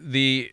the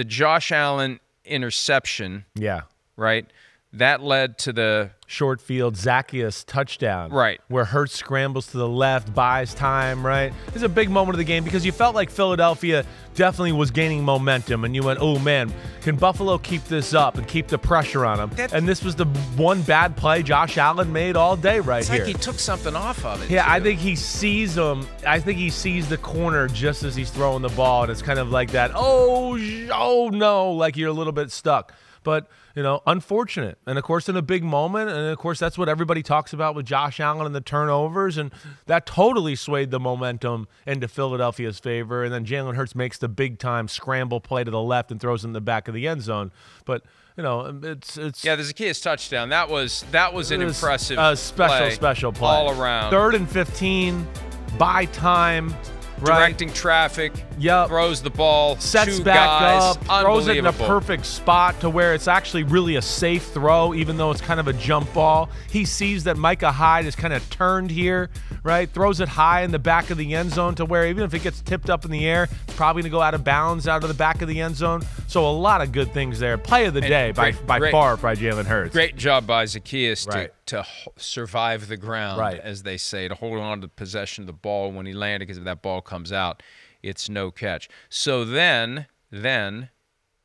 Josh Allen interception. Yeah. Right. That led to the short field Zacchaeus touchdown. Right. Where Hurts scrambles to the left, buys time, right? It's a big moment of the game because you felt like Philadelphia definitely was gaining momentum, and you went, oh, man, can Buffalo keep this up and keep the pressure on them? And this was the one bad play Josh Allen made all day right here. It's like he took something off of it, Yeah, too. I think he sees him. I think he sees the corner just as he's throwing the ball, and it's kind of like that, oh no, like you're a little bit stuck. But, unfortunate. And, of course, in a big moment, and, of course, that's what everybody talks about with Josh Allen and the turnovers, and that totally swayed the momentum into Philadelphia's favor. And then Jalen Hurts makes the big-time scramble play to the left and throws it in the back of the end zone. But, it's yeah, the Zacchaeus touchdown. That was an impressive special play. All around. 3rd and 15, buy time. Directing traffic, throws the ball, sets two back guys, up, throws it in a perfect spot to where it's actually really a safe throw, even though it's kind of a jump ball. He sees that Micah Hyde is kind of turned here, right? Throws it high in the back of the end zone to where even if it gets tipped up in the air, it's probably going to go out of bounds out of the back of the end zone. So a lot of good things there. Play of the day by far by Jalen Hurts. Great job by Zacchaeus to survive the ground, as they say, to hold on to possession of the ball when he landed, because if that ball comes out, it's no catch. So then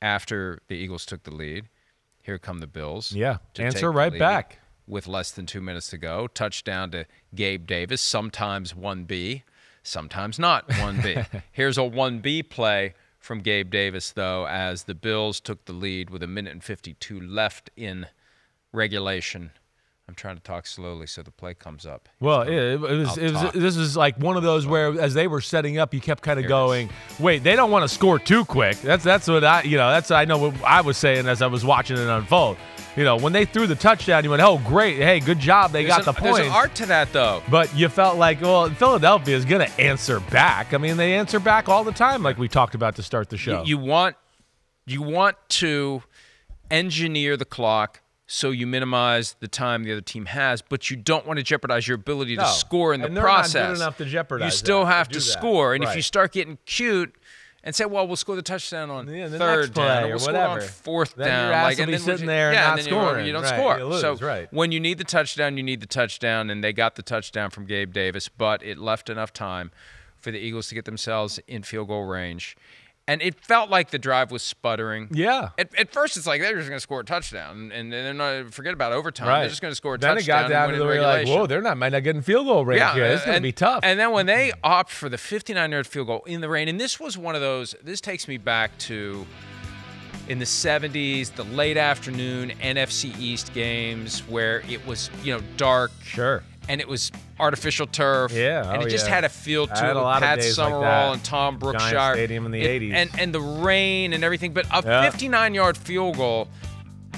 after the Eagles took the lead, here come the Bills. Yeah, answer right back. With less than 2 minutes to go. Touchdown to Gabe Davis, sometimes 1B, sometimes not 1B. Here's a 1B play from Gabe Davis, though, as the Bills took the lead with 1:52 left in regulation. I'm trying to talk slowly so the play comes up. Well, this is like one of those where as they were setting up, you kept kind of going, wait, they don't want to score too quick. That's what I know what I was saying as I was watching it unfold. When they threw the touchdown, you went, oh, great. Hey, good job. They got the point. There's an art to that, though. But you felt like, well, Philadelphia is going to answer back. I mean, they answer back all the time like we talked about to start the show. You want to engineer the clock so you minimize the time the other team has, but you don't want to jeopardize your ability to score in the process. Not good enough to jeopardize. You still have to score. And if you start getting cute and say, well, we'll score the touchdown on third down, or we'll score on fourth down. And then sitting there and not scoring. You don't score. You lose, so when you need the touchdown, you need the touchdown, and they got the touchdown from Gabe Davis, but it left enough time for the Eagles to get themselves in field goal range. And it felt like the drive was sputtering. Yeah. At first, it's like they're just going to score a touchdown, and they're not forget about overtime. They're just going to score a touchdown. Then it got down to the way like, whoa, might not get in field goal range here. It's going to be tough. And then when they opt for the 59-yard field goal in the rain, and this was one of those. This takes me back to in the 70s, the late afternoon NFC East games where it was dark. Sure. And it was artificial turf. Yeah, and it just had a feel to it. Pat Summerall and Tom Brookshire. Giant Stadium in the 80s. And the rain and everything. But a 59-yard field goal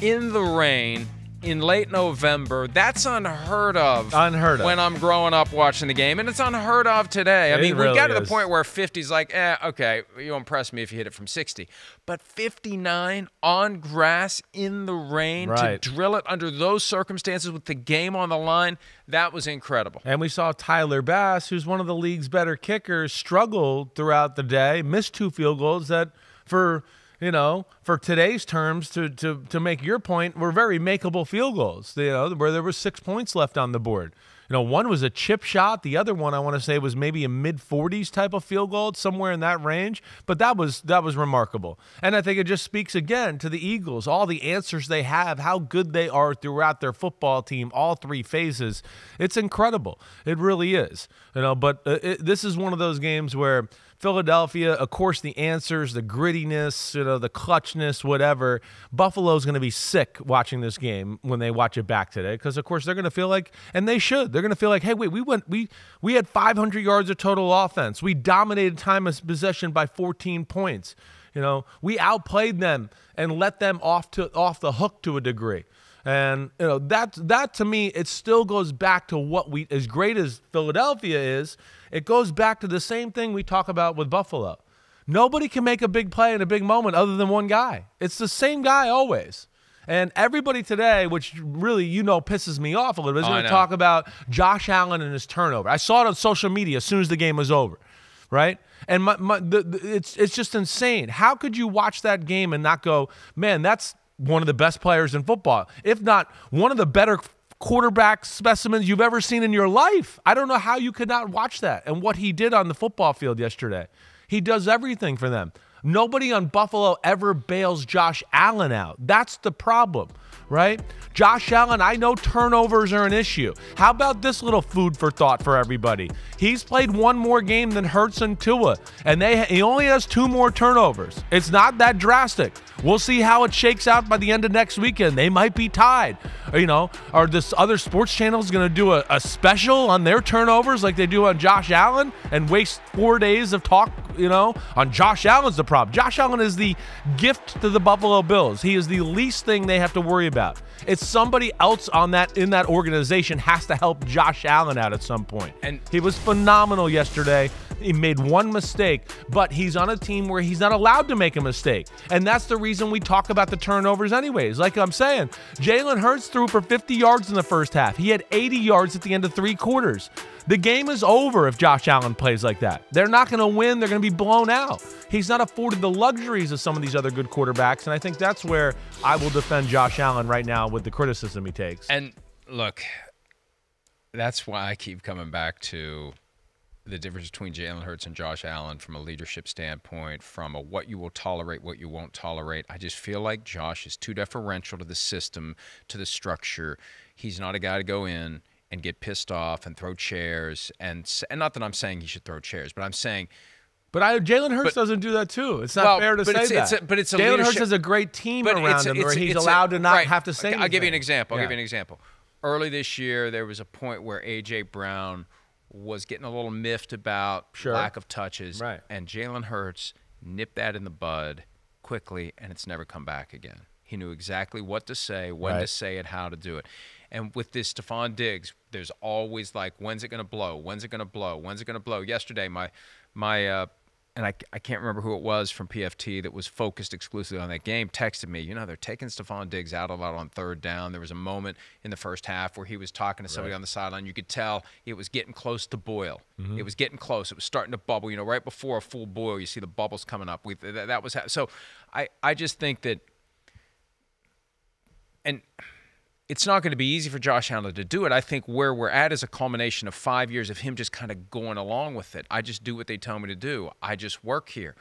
in the rain in late November, that's unheard of. When I'm growing up watching the game. And it's unheard of today. I mean, we got to the point where 50's like, okay, you'll impress me if you hit it from 60. But 59 on grass in the rain to drill it under those circumstances with the game on the line, that was incredible. And we saw Tyler Bass, who's one of the league's better kickers, struggle throughout the day, missed 2 field goals that for today's terms, to make your point, were very makeable field goals, where there was 6 points left on the board. One was a chip shot. The other one, I want to say, was maybe a mid-40s type of field goal, somewhere in that range. But that was remarkable. And I think it just speaks again to the Eagles, all the answers they have, how good they are throughout their football team, all 3 phases. It's incredible. It really is. But this is one of those games where Philadelphia, of course, the answers, the grittiness, the clutchness, whatever. Buffalo's going to be sick watching this game when they watch it back today because, of course, they're going to feel like, and they should, they're going to feel like, hey, wait, we had 500 yards of total offense. We dominated time of possession by 14 points. We outplayed them and let them off the hook to a degree. And that to me, it still goes back to what as great as Philadelphia is, it goes back to the same thing we talk about with Buffalo. Nobody can make a big play in a big moment other than one guy. It's the same guy always. And everybody today, which really, pisses me off a little bit, is going to talk about Josh Allen and his turnover. I saw it on social media as soon as the game was over, right? And it's just insane. How could you watch that game and not go, man, that's one of the best players in football, if not one of the better quarterback specimens you've ever seen in your life? I don't know how you could not watch that. And what he did on the football field yesterday, he does everything for them. Nobody on Buffalo ever bails Josh Allen out. That's the problem, right? Josh Allen, I know turnovers are an issue. How about this little food for thought for everybody? He's played one more game than Hurts and Tua, and he only has 2 more turnovers. It's not that drastic. We'll see how it shakes out by the end of next weekend. They might be tied. Are this other sports channels going to do a special on their turnovers like they do on Josh Allen and waste 4 days of talk, on Josh Allen's the problem. Josh Allen is the gift to the Buffalo Bills. He is the least thing they have to worry about. It's somebody else in that organization has to help Josh Allen out at some point. And he was phenomenal yesterday. He made one mistake, but he's on a team where he's not allowed to make a mistake. And that's the reason we talk about the turnovers anyways. Like I'm saying, Jalen Hurts threw for 50 yards in the first half. He had 80 yards at the end of 3 quarters. The game is over if Josh Allen plays like that. They're not going to win. They're going to be blown out. He's not afforded the luxuries of some of these other good quarterbacks, and I think that's where I will defend Josh Allen right now with the criticism he takes. And look, that's why I keep coming back to the difference between Jalen Hurts and Josh Allen from a leadership standpoint, from a what you will tolerate, what you won't tolerate. I just feel like Josh is too deferential to the system, to the structure. He's not a guy to go in and get pissed off and throw chairs. And not that I'm saying he should throw chairs, but I'm saying – but Jalen Hurts doesn't do that too. It's not fair to say that. But it's a Jalen leadership. Hurts has a great team around him where he's allowed to not have to say anything. I'll give you an example. Early this year, there was a point where A.J. Brown was getting a little miffed about lack of touches. Right. And Jalen Hurts nipped that in the bud quickly, and it's never come back again. He knew exactly what to say, when to say it, how to do it. And with this Stephon Diggs, there's always like, when's it going to blow? When's it going to blow? When's it going to blow? Yesterday, and I can't remember who it was from PFT that was focused exclusively on that game, texted me, they're taking Stephon Diggs out a lot on 3rd down. There was a moment in the first half where he was talking to somebody on the sideline. You could tell it was getting close to boil. It was getting close. It was starting to bubble. Right before a full boil, you see the bubbles coming up. That was so. I just think that, and it's not going to be easy for Josh Allen to do it. I think where we're at is a culmination of 5 years of him just kind of going along with it. I just do what they tell me to do. I just work here.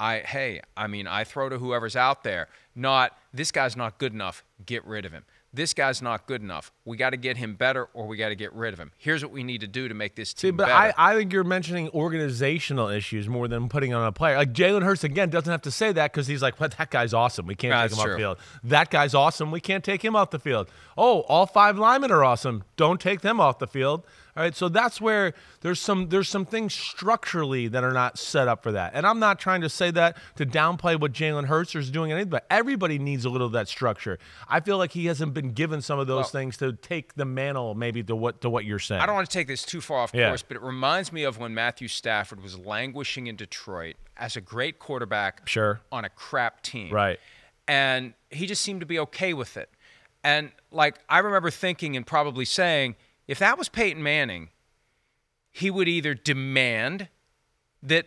I throw to whoever's out there. Not, this guy's not good enough, get rid of him. This guy's not good enough. We got to get him better or we got to get rid of him. Here's what we need to do to make this team better. I think you're mentioning organizational issues more than putting on a player. Like Jalen Hurts, again, doesn't have to say that because he's like, well, that guy's awesome. We can't take him off the field. That guy's awesome. We can't take him off the field. Oh, all 5 linemen are awesome. Don't take them off the field. All right, so that's where there's some things structurally that are not set up for that. And I'm not trying to say that to downplay what Jalen Hurts is doing, anything, but everybody needs a little of that structure. I feel like he hasn't been given some of those things to take the mantle maybe to what you're saying. I don't want to take this too far off course, but it reminds me of when Matthew Stafford was languishing in Detroit as a great quarterback on a crap team. Right. And he just seemed to be okay with it. And, I remember thinking and probably saying, if that was Peyton Manning, he would either demand that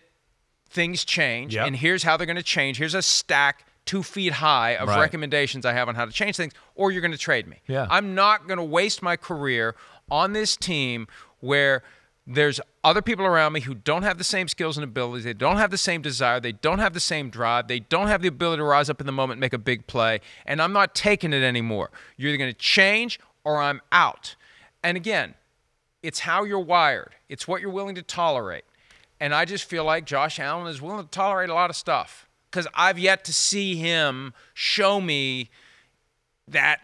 things change, and here's how they're going to change. Here's a stack 2 feet high of recommendations I have on how to change things, or you're going to trade me. Yeah. I'm not going to waste my career on this team where there's other people around me who don't have the same skills and abilities. They don't have the same desire. They don't have the same drive. They don't have the ability to rise up in the moment and make a big play, and I'm not taking it anymore. You're either going to change or I'm out. And again, it's how you're wired. It's what you're willing to tolerate. And I just feel like Josh Allen is willing to tolerate a lot of stuff because I've yet to see him show me that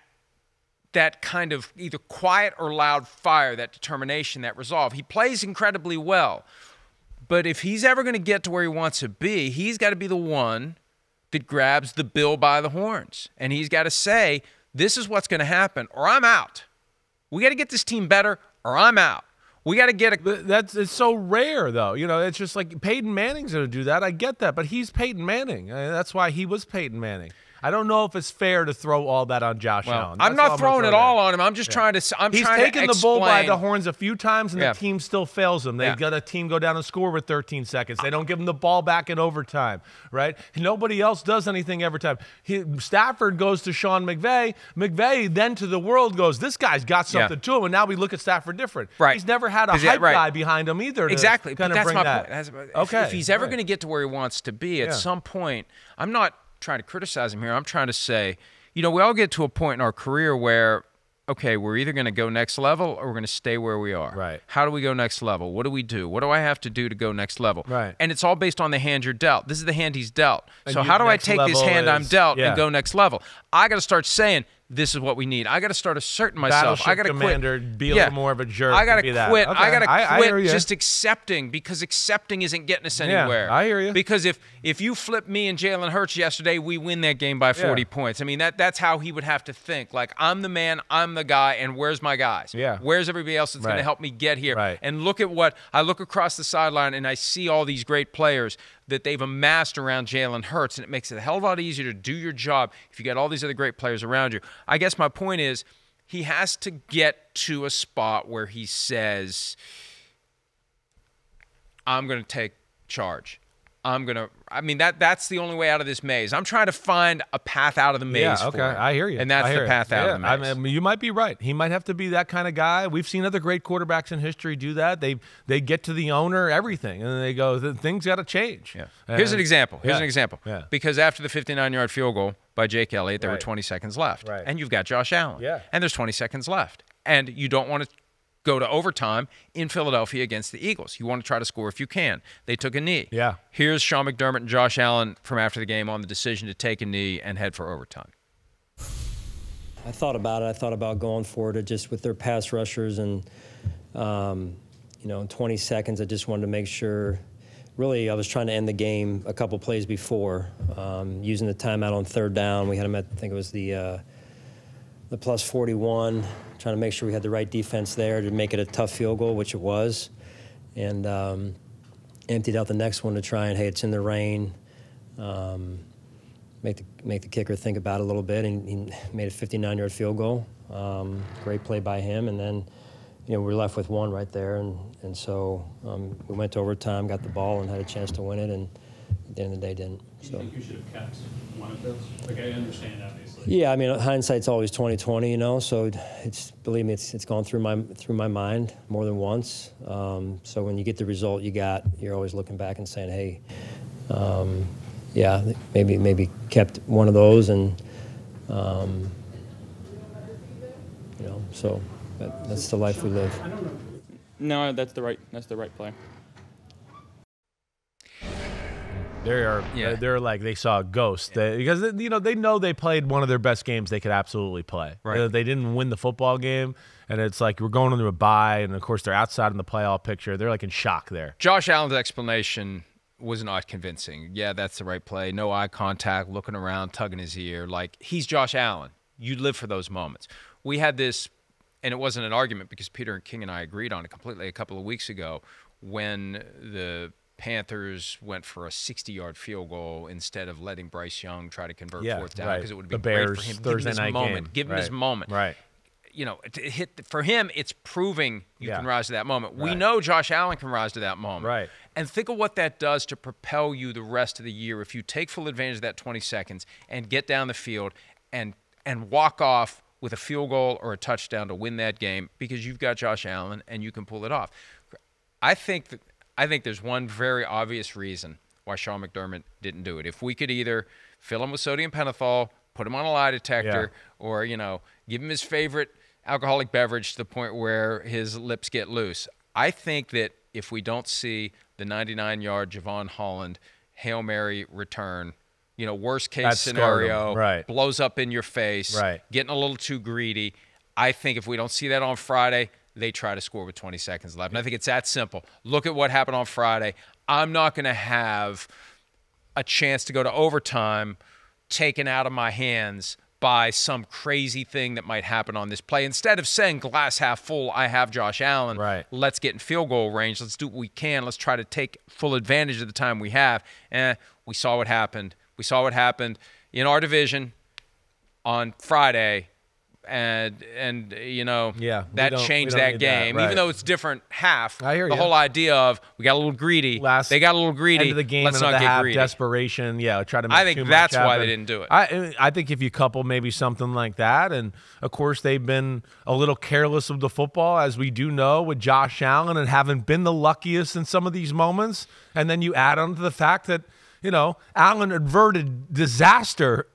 kind of either quiet or loud fire, that determination, that resolve. He plays incredibly well. But if he's ever going to get to where he wants to be, he's got to be the one that grabs the bill by the horns. And he's got to say, this is what's going to happen or I'm out. We got to get this team better or I'm out. We got to get it's so rare, though. It's just like Peyton Manning's going to do that. I get that, but he's Peyton Manning. That's why he was Peyton Manning. I don't know if it's fair to throw all that on Josh Allen. I'm not throwing it all on him. I'm just trying to. He's taken the bull by the horns a few times, and the team still fails him. They've got a team go down and score with 13 seconds. They don't give him the ball back in overtime, right? Nobody else does anything every time. Stafford goes to Sean McVay. McVay then to the world goes, this guy's got something to him, and now we look at Stafford different. Right. He's never had a hype guy behind him either. Exactly. But that's my point. Okay. If he's ever going to get to where he wants to be, at some point, I'm not trying to criticize him here. I'm trying to say, we all get to a point in our career where, okay, we're either going to go next level or we're going to stay where we are. Right. How do we go next level? What do we do? What do I have to do to go next level? Right. And it's all based on the hand you're dealt. This is the hand he's dealt. So how do I take this hand I'm dealt and go next level? I got to start saying, this is what we need. I got to start asserting myself. I got to quit. Be a little more of a jerk. I got to quit. Okay. I got to quit just accepting, because accepting isn't getting us anywhere. Yeah, I hear you. Because if you flip me and Jalen Hurts yesterday, we win that game by 40 points. I mean, that's how he would have to think. Like, I'm the man, I'm the guy, and where's my guys? Yeah. Where's everybody else that's going to help me get here? Right. And look at what I look across the sideline, and I see all these great players that they've amassed around Jalen Hurts, and it makes it a hell of a lot easier to do your job if you got all these other great players around you. I guess my point is, he has to get to a spot where he says, I'm going to take charge. That's the only way out of this maze. I'm trying to find a path out of the maze. Yeah, okay, for him. I hear you. And that's the path out of the maze. I mean, you might be right. He might have to be that kind of guy. We've seen other great quarterbacks in history do that. They get to the owner, everything, and then they go, things got to change. Yeah. Here's an example. Yeah. Because after the 59-yard field goal by Jake Elliott, there were 20 seconds left. Right. And you've got Josh Allen. Yeah. And there's 20 seconds left. And you don't want to go to overtime in Philadelphia against the Eagles. You want to try to score if you can. They took a knee. Yeah. Here's Sean McDermott and Josh Allen from after the game on the decision to take a knee and head for overtime. I thought about it. I thought about going for it just with their pass rushers, and in 20 seconds, I just wanted to make sure. Really, I was trying to end the game a couple plays before, using the timeout on third down. We had them at, I think it was the plus 41, trying to make sure we had the right defense there to make it a tough field goal, which it was, and emptied out the next one to try and, hey, it's in the rain, make the kicker think about it a little bit, and he made a 59-yard field goal. Great play by him, and then we're left with one right there, and so we went to overtime, got the ball, and had a chance to win it, and at the end of the day didn't. Do you think you should have kept one of those? Like, I understand, obviously. Yeah, I mean, hindsight's always 20/20, so believe me, it's gone through my mind more than once. So when you get the result you're always looking back and saying, hey, maybe kept one of those, and so that's the life we live. I don't know. No, that's the right play. They're like they saw a ghost because they know they played one of their best games they could absolutely play. Right. They didn't win the football game, and it's like we're going into a bye, and of course they're outside in the playoff picture. They're like in shock there. Josh Allen's explanation was not convincing. Yeah, that's the right play. No eye contact, looking around, tugging his ear. Like, he's Josh Allen. You live for those moments. We had this, and it wasn't an argument because Peter and King and I agreed on it completely a couple of weeks ago when the Panthers went for a 60-yard field goal instead of letting Bryce Young try to convert fourth down because it would be great for him. Thursday night game. Give him his moment. Right. For him, it's proving you can rise to that moment. Right. We know Josh Allen can rise to that moment. Right. And think of what that does to propel you the rest of the year if you take full advantage of that 20 seconds and get down the field and walk off with a field goal or a touchdown to win that game because you've got Josh Allen and you can pull it off. I think there's one very obvious reason why Sean McDermott didn't do it. If we could either fill him with sodium pentothal, put him on a lie detector, or give him his favorite alcoholic beverage to the point where his lips get loose. I think that if we don't see the 99-yard Javon Holland Hail Mary return, worst case scenario, blows up in your face, getting a little too greedy. I think if we don't see that on Friday, they try to score with 20 seconds left. And I think it's that simple. Look at what happened on Friday. I'm not going to have a chance to go to overtime taken out of my hands by some crazy thing that might happen on this play. Instead of saying glass half full, I have Josh Allen. Right. Let's get in field goal range. Let's do what we can. Let's try to take full advantage of the time we have. We saw what happened. in our division on Friday. And you know, that changed that game. That, right. Even though it's different half, I hear the whole idea of we got a little greedy. They got a little greedy. End of the game, let's not get greedy. Desperation. Yeah, try to make I think that's why they didn't do it. I think if you couple maybe something like that, and of course they've been a little careless with the football, as we do know, with Josh Allen, and haven't been the luckiest in some of these moments. And then you add on to the fact that, you know, Allen averted disaster.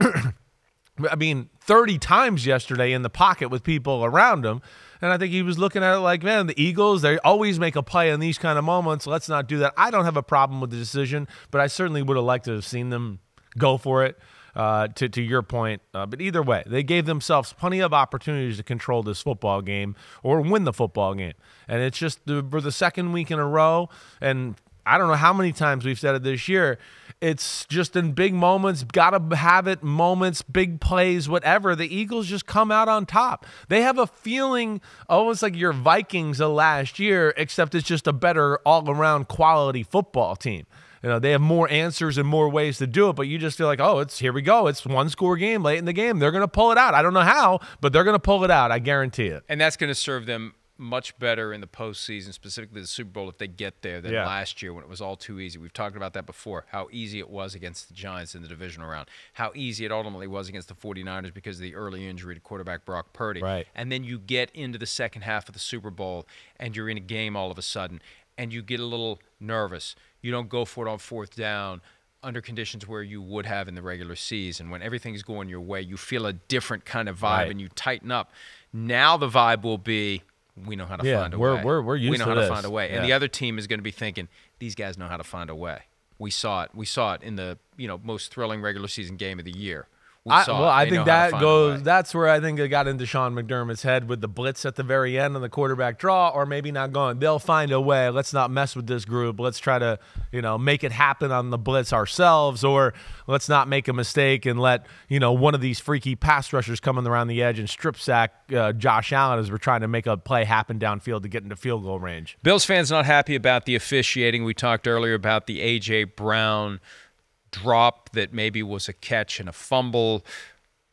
I mean, 30 times yesterday in the pocket with people around him. And I think he was looking at it like, man, the Eagles, they always make a play in these kind of moments. Let's not do that. I don't have a problem with the decision, but I certainly would have liked to have seen them go for it, to your point. But either way, they gave themselves plenty of opportunities to control this football game or win the football game. And it's just for the second week in a row, and I don't know how many times we've said it this year, it's just in big moments, got to have it, moments, big plays, whatever. The Eagles just come out on top. They have a feeling almost like your Vikings of last year, except it's just a better all-around quality football team. You know, they have more answers and more ways to do it, but you just feel like, oh, here we go. It's one-score game late in the game. They're going to pull it out. I don't know how, but they're going to pull it out. I guarantee it. And that's going to serve them much better in the postseason, specifically the Super Bowl, if they get there, than last year when it was all too easy. We've talked about that before, how easy it was against the Giants in the divisional round, how easy it ultimately was against the 49ers because of the early injury to quarterback Brock Purdy. Right. And then you get into the second half of the Super Bowl, and you're in a game all of a sudden, and you get a little nervous. You don't go for it on fourth down under conditions where you would have in the regular season. When everything's going your way, you feel a different kind of vibe, and you tighten up. Now the vibe will be, we know how to find a way. We're used to this. We know how to find a way. And the other team is going to be thinking, these guys know how to find a way. We saw it. We saw it in the most thrilling regular season game of the year. I think that goes. That's where I think it got into Sean McDermott's head with the blitz at the very end on the quarterback draw, or maybe not going. They'll find a way. Let's not mess with this group. Let's try to, make it happen on the blitz ourselves, or let's not make a mistake and let one of these freaky pass rushers come around the edge and strip sack Josh Allen as we're trying to make a play happen downfield to get into field goal range. Bills fans not happy about the officiating. We talked earlier about the A.J. Brown drop that maybe was a catch and a fumble.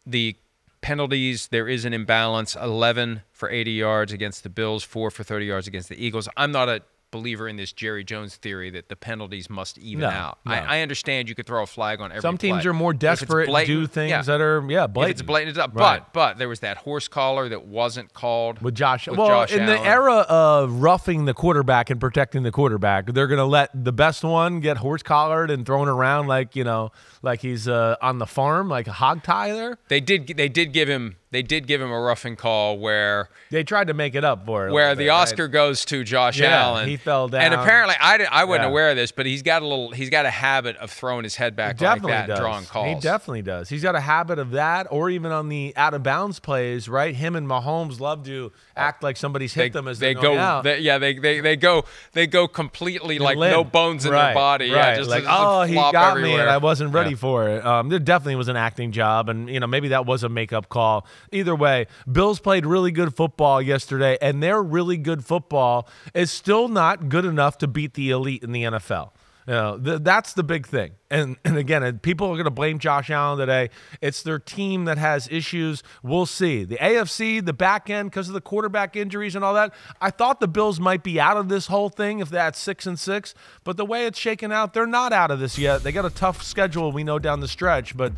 The penalties, there is an imbalance, 11 for 80 yards against the Bills, 4 for 30 yards against the Eagles. I'm not a believer in this Jerry Jones theory that the penalties must even out. No. I understand you could throw a flag on every Some teams play. Are more desperate and do things that are blatant. If it's blatant, it's up. Right. But there was that horse collar that wasn't called with Josh. Josh in Allen. The era of roughing the quarterback and protecting the quarterback, they're going to let the best one get horse collared and thrown around like he's on the farm, like a hog tie there. They did give him a roughing call where they tried to make it up for it. Where the Oscar goes to Josh Allen. He fell down. And apparently, I wasn't aware of this, but he's got a habit of throwing his head back like that and drawing calls. He definitely does. He's got a habit of that, or even on the out of bounds plays, right? Him and Mahomes love to act like somebody's hit them as they go out. They go completely like no bones in their body. Right. Yeah, just like, he got everywhere. Me and I wasn't ready for it. There definitely was an acting job, and maybe that was a makeup call. Either way, Bills played really good football yesterday, and their really good football is still not good enough to beat the elite in the NFL. That's the big thing. And again, people are going to blame Josh Allen today. It's their team that has issues. We'll see. The AFC, the back end, because of the quarterback injuries and all that, I thought the Bills might be out of this whole thing if that's 6-6. But the way it's shaken out, they're not out of this yet. They got a tough schedule, we know, down the stretch. But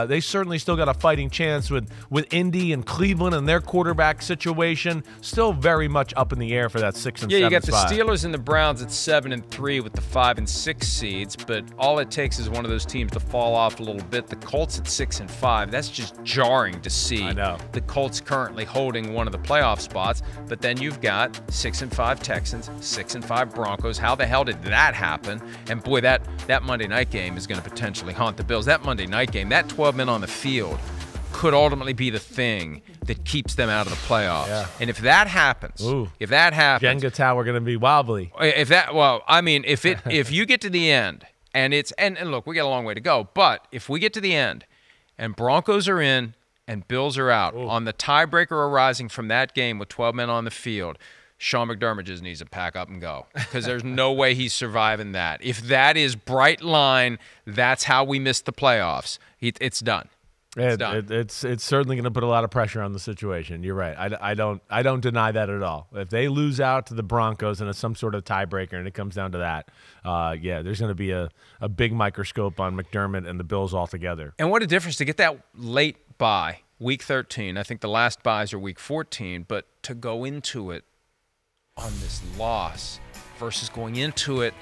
they certainly still got a fighting chance with Indy and Cleveland and their quarterback situation. Still very much up in the air for that 6-7 Yeah, you got the spot. Steelers and the Browns at 7-3 with the 5 and 6 seeds. But all it takes is one of those teams to fall off a little bit. The Colts at 6-5. That's just jarring to see. I know. The Colts currently holding one of the playoff spots, but then you've got 6-5 Texans, 6-5 Broncos. How the hell did that happen? And boy, that Monday night game is going to potentially haunt the Bills. That Monday night game, that 12 men on the field could ultimately be the thing that keeps them out of the playoffs. Yeah. And if that happens, Jenga tower going to be wobbly. If you get to the end, and look, we got a long way to go, but if we get to the end and Broncos are in and Bills are out on the tiebreaker arising from that game with 12 men on the field, Sean McDermott just needs to pack up and go because there's no way he's surviving that. If that is bright line, that's how we missed the playoffs. It's done. It's certainly going to put a lot of pressure on the situation. You're right. I don't deny that at all. If they lose out to the Broncos and it's some sort of tiebreaker and it comes down to that, yeah, there's going to be a big microscope on McDermott and the Bills altogether. And what a difference to get that late bye, week 13. I think the last byes are week 14, but to go into it on this loss versus going into it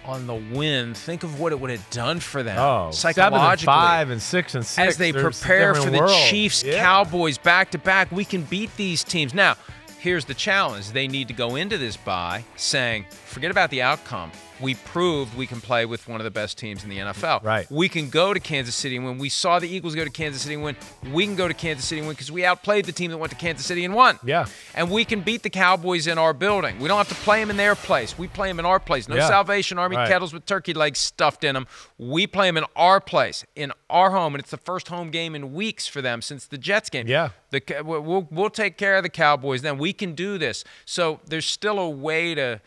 on the win, think of what it would have done for them psychologically. 7-5 and 6-6 as they prepare for the Chiefs, Cowboys back-to-back. We can beat these teams. Now, here's the challenge. They need to go into this bye saying, forget about the outcome. We proved we can play with one of the best teams in the NFL. Right. We can go to Kansas City and win. We saw the Eagles go to Kansas City and win. We can go to Kansas City and win because we outplayed the team that went to Kansas City and won. Yeah. And we can beat the Cowboys in our building. We don't have to play them in their place. We play them in our place. No Salvation Army kettles with turkey legs stuffed in them. We play them in our place, in our home, and it's the first home game in weeks for them since the Jets game. Yeah. We'll take care of the Cowboys then. We can do this. So there's still a way to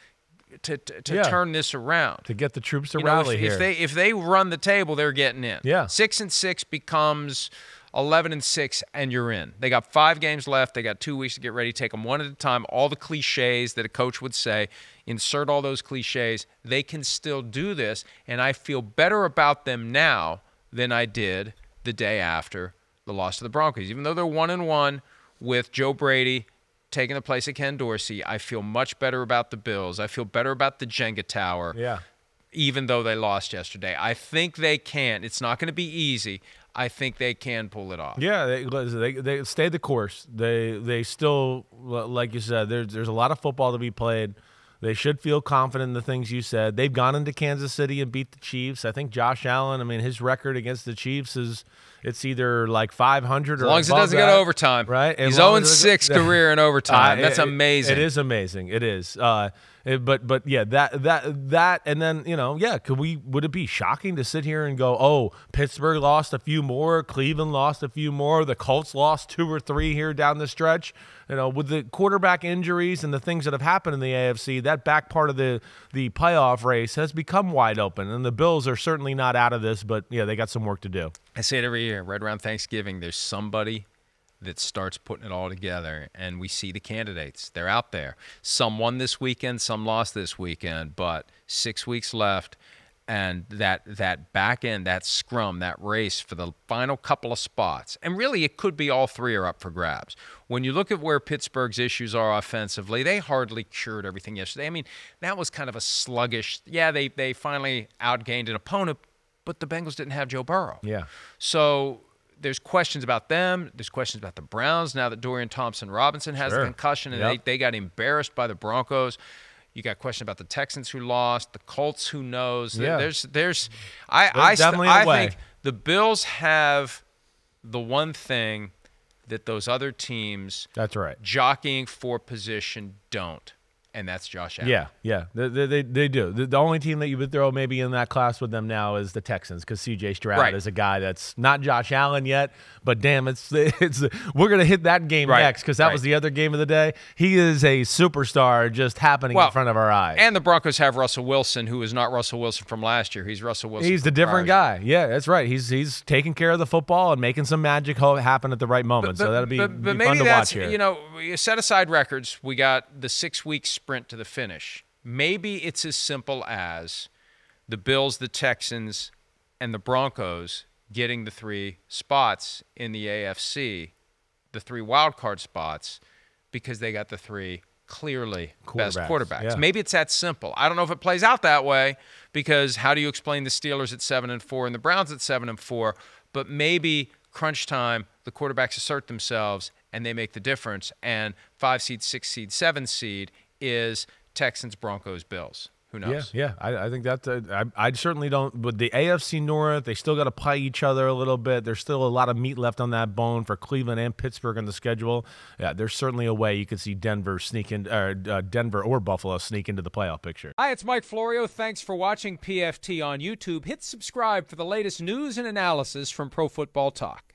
turn this around, to get the troops to rally here. If they run the table, they're getting in. Yeah, 6-6 becomes 11-6, and you're in. They got 5 games left. They got 2 weeks to get ready. Take them one at a time. All the cliches that a coach would say, insert all those cliches. They can still do this, and I feel better about them now than I did the day after the loss to the Broncos. Even though they're 1-1 with Joe Brady taking the place of Ken Dorsey, I feel much better about the Bills. I feel better about the Jenga Tower, even though they lost yesterday. I think they can. It's not going to be easy. I think they can pull it off. Yeah, they stay the course. They still, like you said, there's a lot of football to be played. They should feel confident in the things you said. They've gone into Kansas City and beat the Chiefs. I think Josh Allen, his record against the Chiefs it's either like 500 or as long as it doesn't go to overtime. Right? He's 0-6 career in overtime. That's amazing. It is amazing. It is. But yeah, that and then, would it be shocking to sit here and go, oh, Pittsburgh lost a few more, Cleveland lost a few more, the Colts lost 2 or 3 here down the stretch? With the quarterback injuries and the things that have happened in the AFC, that back part of the playoff race has become wide open, and the Bills are certainly not out of this, but yeah, they got some work to do. I say it every year, right around Thanksgiving, there's somebody that starts putting it all together, and we see the candidates. They're out there. Some won this weekend, some lost this weekend, but 6 weeks left, and that back end, that scrum, that race for the final couple of spots, and really it could be all 3 are up for grabs. When you look at where Pittsburgh's issues are offensively, they hardly cured everything yesterday. That was kind of a sluggish, they finally outgained an opponent, but the Bengals didn't have Joe Burrow. Yeah. So there's questions about them. There's questions about the Browns now that Dorian Thompson-Robinson has a concussion, and they got embarrassed by the Broncos. You got questions about the Texans who lost, the Colts who knows. Yeah. I think the Bills have the one thing that those other teams jockeying for position don't. And that's Josh Allen. Yeah, they do. The only team that you would throw maybe in that class with them now is the Texans, because C.J. Stroud is a guy that's not Josh Allen yet, but damn, we're gonna hit that game next, because that was the other game of the day. He is a superstar just happening in front of our eyes. And the Broncos have Russell Wilson, who is not Russell Wilson from last year. He's Russell Wilson. He's the different guy. Yeah, that's right. He's taking care of the football and making some magic happen at the right moment. So that'll be fun to watch here. You set aside records. We got the 6-week sprint to the finish. Maybe it's as simple as the Bills, the Texans, and the Broncos getting the 3 spots in the AFC, the 3 wild card spots, because they got the 3 clearly best quarterbacks. Yeah. Maybe it's that simple. I don't know if it plays out that way, because how do you explain the Steelers at 7-4 and the Browns at 7-4? But maybe crunch time, the quarterbacks assert themselves and they make the difference. And 5 seed, 6 seed, 7 seed is Texans, Broncos, Bills. Who knows? Yeah. I think that's I certainly don't. But the AFC North, they still got to play each other a little bit. There's still a lot of meat left on that bone for Cleveland and Pittsburgh on the schedule. Yeah, there's certainly a way you could see Denver or Buffalo sneak into the playoff picture. Hi, it's Mike Florio. Thanks for watching PFT on YouTube. Hit subscribe for the latest news and analysis from Pro Football Talk.